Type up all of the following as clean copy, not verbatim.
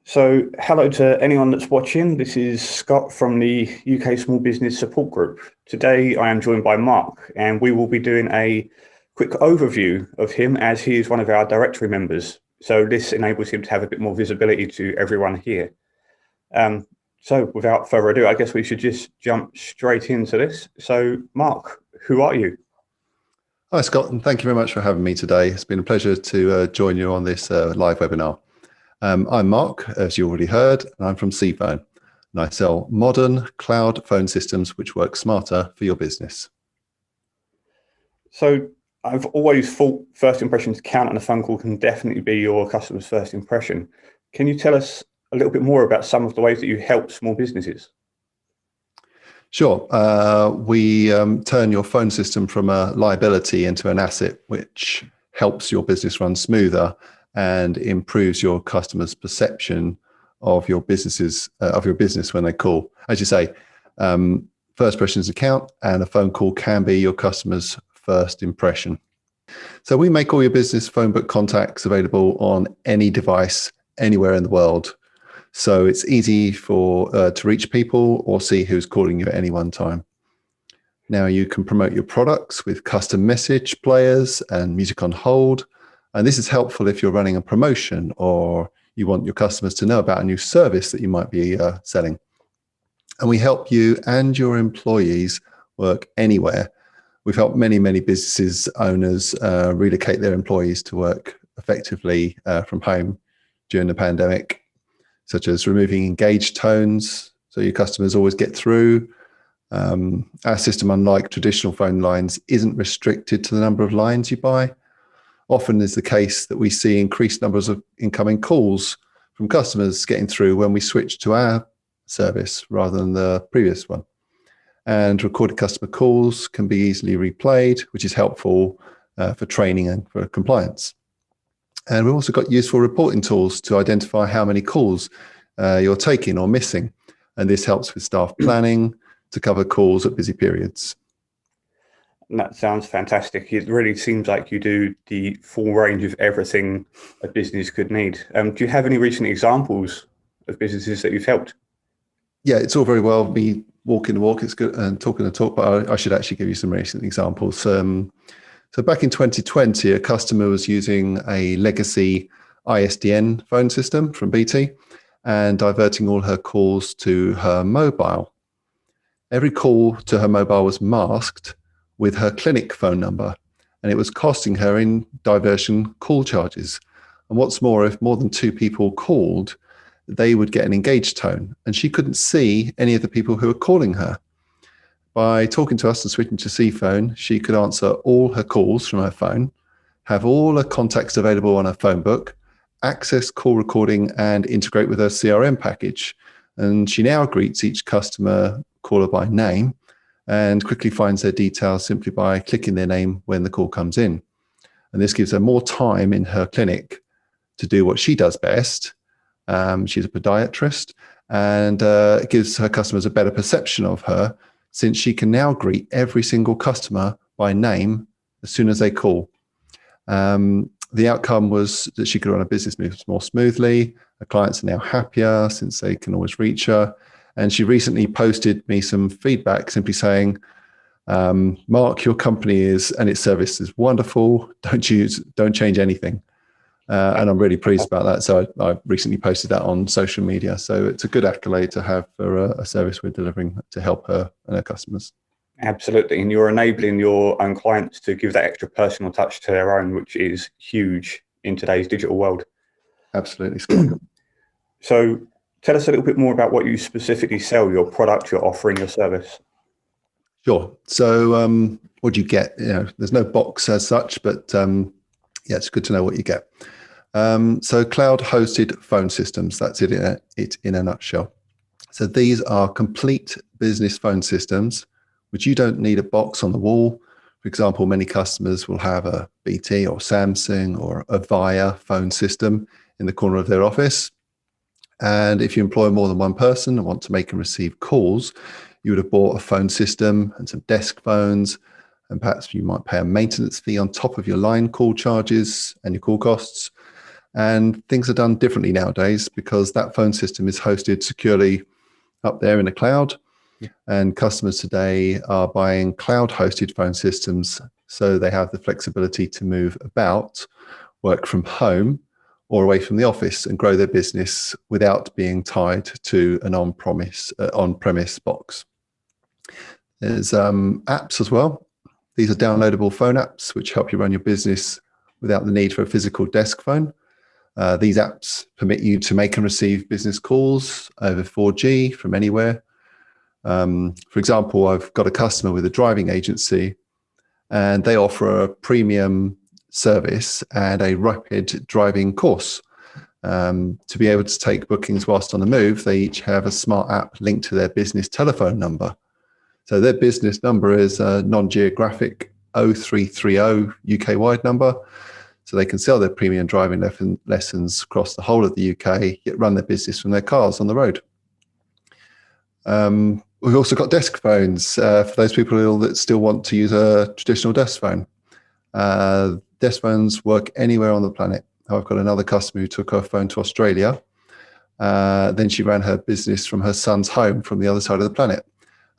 So, hello to anyone that's watching. This is Scott from the UK Small Business Support Group. Today, I am joined by Mark, and we will be doing a quick overview of him as he is one of our directory members. So, this enables him to have a bit more visibility to everyone here. So, without further ado, I guess we should just jump straight into this. So, Mark, who are you? Hi, Scott, and thank you very much for having me today. It's been a pleasure to join you on this live webinar. I'm Mark, as you already heard, and I'm from CFone, and I sell modern cloud phone systems which work smarter for your business. So, I've always thought first impressions count, and a phone call can definitely be your customer's first impression. Can you tell us a little bit more about some of the ways that you help small businesses? Sure. We turn your phone system from a liability into an asset, which helps your business run smoother and improves your customers' perception of your business when they call. As you say, first impressions account, and a phone call can be your customer's first impression. So we make all your business phone book contacts available on any device anywhere in the world. So it's easy to reach people or see who's calling you at any one time. Now you can promote your products with custom message players and music on hold. And this is helpful if you're running a promotion or you want your customers to know about a new service that you might be selling. And we help you and your employees work anywhere. We've helped many businesses owners relocate their employees to work effectively from home during the pandemic, such as removing engaged tones so your customers always get through. Our system, unlike traditional phone lines, isn't restricted to the number of lines you buy. Often is the case that we see increased numbers of incoming calls from customers getting through when we switch to our service rather than the previous one. And recorded customer calls can be easily replayed, which is helpful for training and for compliance. And we've also got useful reporting tools to identify how many calls you're taking or missing. And this helps with staff planning to cover calls at busy periods. That sounds fantastic. It really seems like you do the full range of everything a business could need. Do you have any recent examples of businesses that you've helped? Yeah, it's all very well me walking the walk, it's good, and talking the talk, but I should actually give you some recent examples. So back in 2020, a customer was using a legacy ISDN phone system from BT and diverting all her calls to her mobile. Every call to her mobile was masked with her clinic phone number, and it was costing her in diversion call charges. And what's more, if more than two people called, they would get an engaged tone, and she couldn't see any of the people who were calling her. By talking to us and switching to CFone, she could answer all her calls from her phone, have all her contacts available on her phone book, access call recording, and integrate with her CRM package. And she now greets each customer caller by name and quickly finds their details simply by clicking their name when the call comes in. And this gives her more time in her clinic to do what she does best. She's a podiatrist, and it gives her customers a better perception of her, since she can now greet every single customer by name as soon as they call. The outcome was that she could run a business more smoothly. Her clients are now happier since they can always reach her. And she recently posted me some feedback simply saying, Mark, your company and its service is wonderful. Don't change anything. And I'm really pleased about that. So I recently posted that on social media. So it's a good accolade to have for a service we're delivering to help her and her customers. Absolutely. And you're enabling your own clients to give that extra personal touch to their own, which is huge in today's digital world. Absolutely, Scott. So tell us a little bit more about what you specifically sell, your product, your offering, your service. Sure. So what do you get? There's no box as such, but yeah, it's good to know what you get. So cloud hosted phone systems, that's it in a nutshell. So these are complete business phone systems, which you don't need a box on the wall. For example, many customers will have a BT or Samsung or a Avaya phone system in the corner of their office. And if you employ more than one person and want to make and receive calls, you would have bought a phone system and some desk phones, and perhaps you might pay a maintenance fee on top of your line call charges and your call costs. And things are done differently nowadays because that phone system is hosted securely up there in the cloud. And customers today are buying cloud-hosted phone systems, so they have the flexibility to move about, work from home or away from the office, and grow their business without being tied to an on-premise box. There's apps as well. These are downloadable phone apps which help you run your business without the need for a physical desk phone. These apps permit you to make and receive business calls over 4G from anywhere. For example, I've got a customer with a driving agency, and they offer a premium service and a rapid driving course. To be able to take bookings whilst on the move, they each have a smart app linked to their business telephone number. So their business number is a non-geographic 0330 UK-wide number. So they can sell their premium driving lessons across the whole of the UK, yet run their business from their cars on the road. We've also got desk phones for those people that still want to use a traditional desk phone. Desk phones work anywhere on the planet. I've got another customer who took her phone to Australia. Then she ran her business from her son's home from the other side of the planet.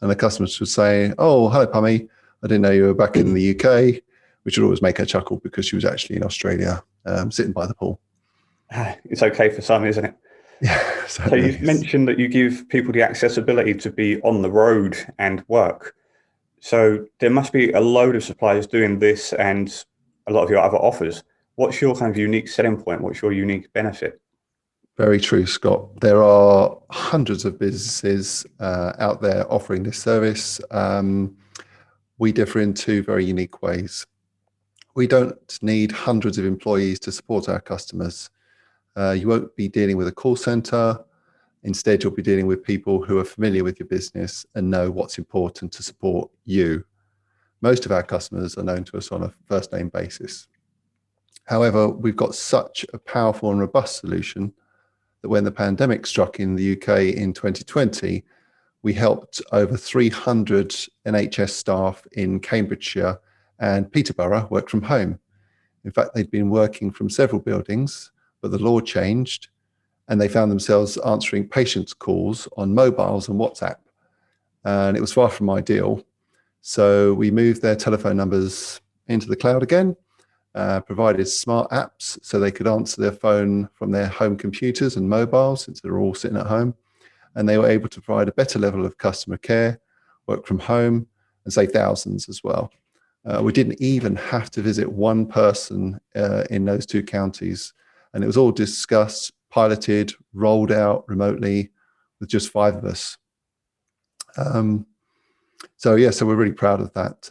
And the customers would say, "Oh, hello, Pummy. I didn't know you were back in the UK," which would always make her chuckle because she was actually in Australia, sitting by the pool. It's okay for some, isn't it? Yeah. So you've mentioned that you give people the accessibility to be on the road and work. So there must be a load of suppliers doing this and a lot of your other offers. What's your kind of unique selling point? What's your unique benefit? Very true, Scott. There are hundreds of businesses out there offering this service. We differ in two very unique ways. We don't need hundreds of employees to support our customers. You won't be dealing with a call center. Instead, you'll be dealing with people who are familiar with your business and know what's important to support you. Most of our customers are known to us on a first name basis. However, we've got such a powerful and robust solution that when the pandemic struck in the UK in 2020, we helped over 300 NHS staff in Cambridgeshire and Peterborough work from home. In fact, they'd been working from several buildings, but the law changed and they found themselves answering patients' calls on mobiles and WhatsApp. And it was far from ideal. So we moved their telephone numbers into the cloud again, provided smart apps so they could answer their phone from their home computers and mobiles since they're all sitting at home. And they were able to provide a better level of customer care, work from home, and save thousands as well. We didn't even have to visit one person in those two counties. And it was all discussed, piloted, rolled out remotely with just 5 of us. So we're really proud of that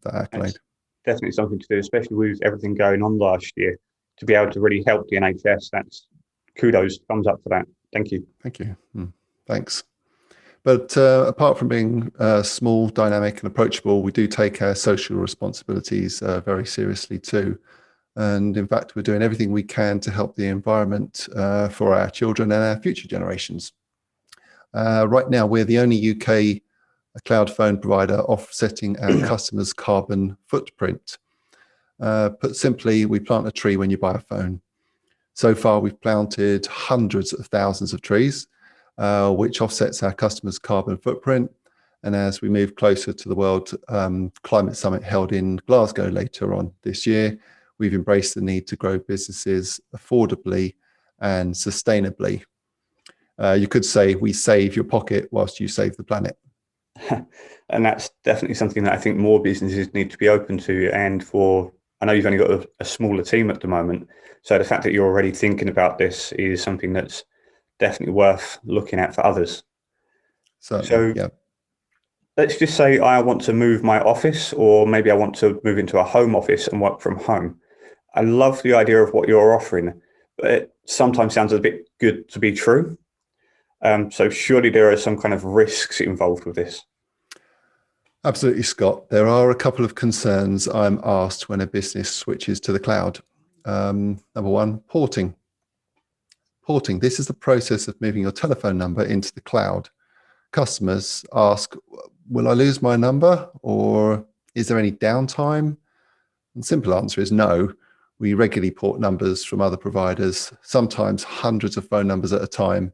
accolade. That's definitely something to do, especially with everything going on last year, to be able to really help the NHS. That's kudos, thumbs up for that. Thank you. Thank you. Thanks. But apart from being small, dynamic and approachable, we do take our social responsibilities very seriously too. And in fact, we're doing everything we can to help the environment for our children and our future generations. Right now, we're the only UK cloud phone provider offsetting our customers' carbon footprint. Put simply, we plant a tree when you buy a phone. So far, we've planted hundreds of thousands of trees, which offsets our customers' carbon footprint. And as we move closer to the World Climate Summit held in Glasgow later on this year, we've embraced the need to grow businesses affordably and sustainably. You could say we save your pocket whilst you save the planet. And that's definitely something that I think more businesses need to be open to. And I know you've only got a smaller team at the moment. So the fact that you're already thinking about this is something that's definitely worth looking at for others. Certainly, so let's just say I want to move my office, or maybe I want to move into a home office and work from home. I love the idea of what you're offering, but it sometimes sounds a bit good to be true. So surely there are some kind of risks involved with this. Absolutely, Scott. There are a couple of concerns I'm asked when a business switches to the cloud. Number one, porting. Porting, this is the process of moving your telephone number into the cloud. Customers ask, will I lose my number, or is there any downtime? And the simple answer is no. We regularly port numbers from other providers, sometimes hundreds of phone numbers at a time,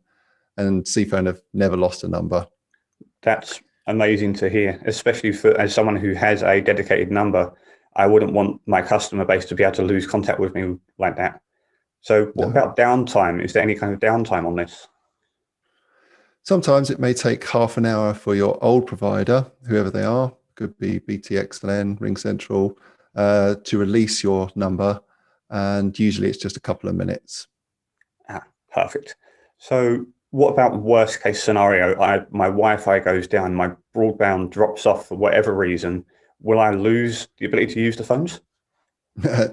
and CFone have never lost a number. That's amazing to hear, especially for as someone who has a dedicated number. I wouldn't want my customer base to be able to lose contact with me like that. So what No. about downtime? Is there any kind of downtime on this? Sometimes it may take half an hour for your old provider, whoever they are, could be BTXLN, RingCentral, to release your number. And usually it's just a couple of minutes. Perfect. So what about worst case scenario? My Wi-Fi goes down, my broadband drops off for whatever reason. Will I lose the ability to use the phones?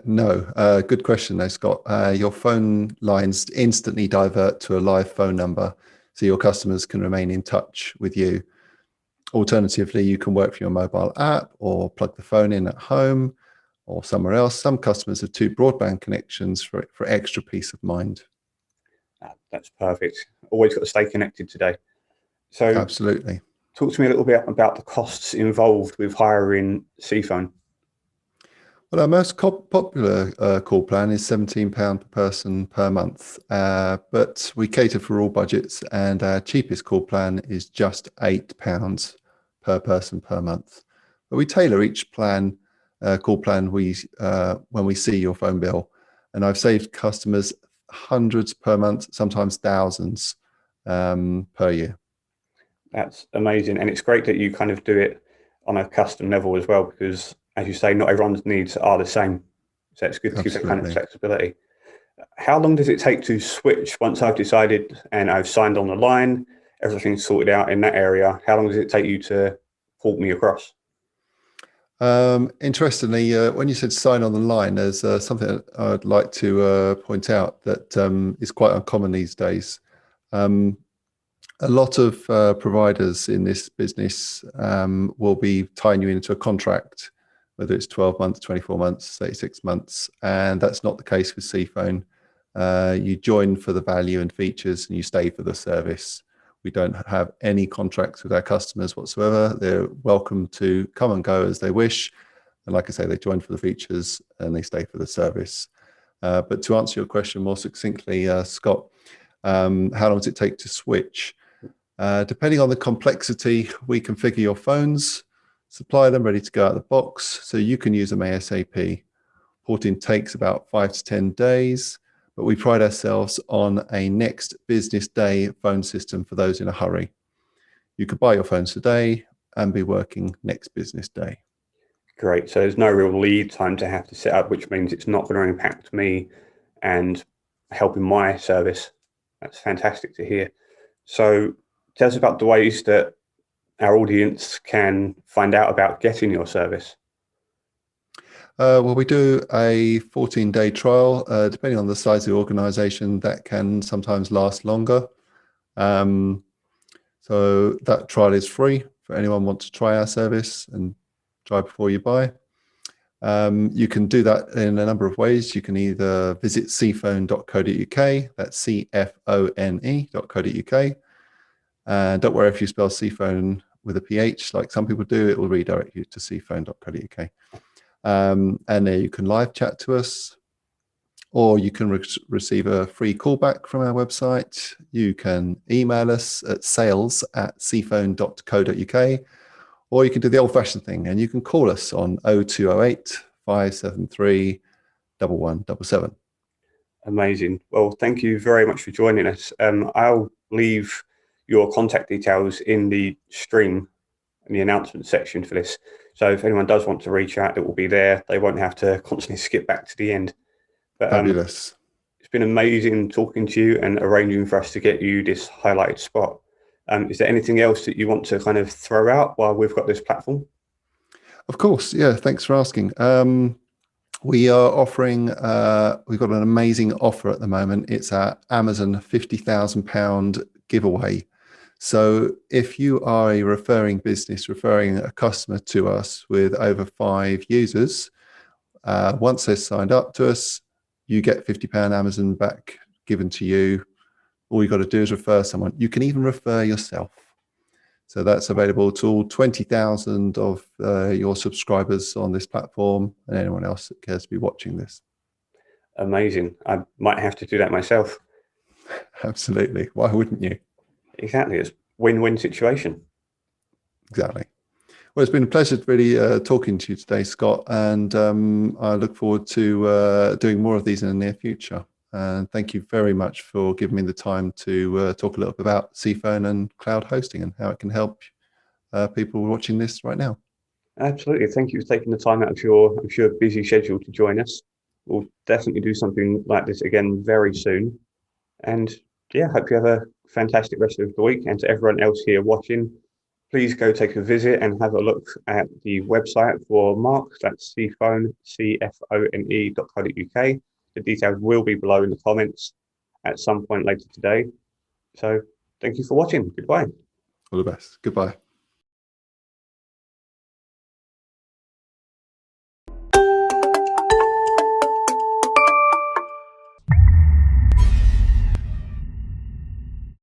No, good question though, Scott. Your phone lines instantly divert to a live phone number, so your customers can remain in touch with you. Alternatively, you can work from your mobile app or plug the phone in at home or somewhere else. Some customers have two broadband connections for extra peace of mind. That's perfect. Always got to stay connected today. So Absolutely. talk to me a little bit about the costs involved with hiring CFone. Well, our most popular call plan is £17 per person per month, but we cater for all budgets, and our cheapest call plan is just £8 per person per month. But we tailor each plan, call plan, when we see your phone bill, and I've saved customers hundreds per month, sometimes thousands per year. That's amazing. And it's great that you kind of do it on a custom level as well, because as you say, not everyone's needs are the same. So it's good to give that kind of flexibility. How long does it take to switch once I've decided and I've signed on the line, everything's sorted out in that area? How long does it take you to port me across? Interestingly, when you said sign on the line, there's something that I'd like to point out that is quite uncommon these days. A lot of providers in this business will be tying you into a contract, whether it's 12 months, 24 months, 36 months, and that's not the case with CFone. You join for the value and features, and you stay for the service. We don't have any contracts with our customers whatsoever. They're welcome to come and go as they wish. And like I say, they join for the features and they stay for the service. But to answer your question more succinctly, Scott, how long does it take to switch? Depending on the complexity, we configure your phones, supply them ready to go out of the box, so you can use them ASAP. Porting takes about 5 to 10 days, but we pride ourselves on a next business day phone system for those in a hurry. You could buy your phones today and be working next business day. Great. So there's no real lead time to have to set up, which means it's not going to impact me and helping my service. That's fantastic to hear. So tell us about the ways that our audience can find out about getting your service. Well, we do a 14-day trial. Depending on the size of the organization, that can sometimes last longer. So that trial is free for anyone who wants to try our service and try before you buy. You can do that in a number of ways. You can either visit cfone.co.uk, that's cfone.co.uk. And don't worry if you spell CFone with a PH, like some people do, it will redirect you to cfone.co.uk. And there you can live chat to us, or you can receive a free callback from our website. You can email us at sales@cfone.co.uk, or you can do the old-fashioned thing and you can call us on 0208 573 1177. Amazing. Well, thank you very much for joining us. I'll leave your contact details in the stream, in the announcement section for this. So if anyone does want to reach out, it will be there. They won't have to constantly skip back to the end. But Fabulous. It's been amazing talking to you and arranging for us to get you this highlighted spot. Is there anything else that you want to kind of throw out while we've got this platform? Of course. Yeah. Thanks for asking. We are offering, we've got an amazing offer at the moment. It's our Amazon £50,000 giveaway. So if you are a referring business, referring a customer to us with over 5 users, once they're signed up to us, you get £50 Amazon back given to you. All you got to do is refer someone. You can even refer yourself. So that's available to all 20,000 of your subscribers on this platform and anyone else that cares to be watching this. Amazing. I might have to do that myself. Absolutely. Why wouldn't you? Exactly. It's win-win situation. Exactly. Well, it's been a pleasure really talking to you today, Scott, and I look forward to doing more of these in the near future. And thank you very much for giving me the time to talk a little bit about CFone and cloud hosting and how it can help people watching this right now. Absolutely. Thank you for taking the time out of your, I'm sure, busy schedule to join us. We'll definitely do something like this again very soon. And yeah, hope you have a fantastic rest of the week. And to everyone else here watching, please go take a visit and have a look at the website for Mark. That's CFone, CFone.co.uk. The details will be below in the comments at some point later today. So thank you for watching. Goodbye. All the best. Goodbye.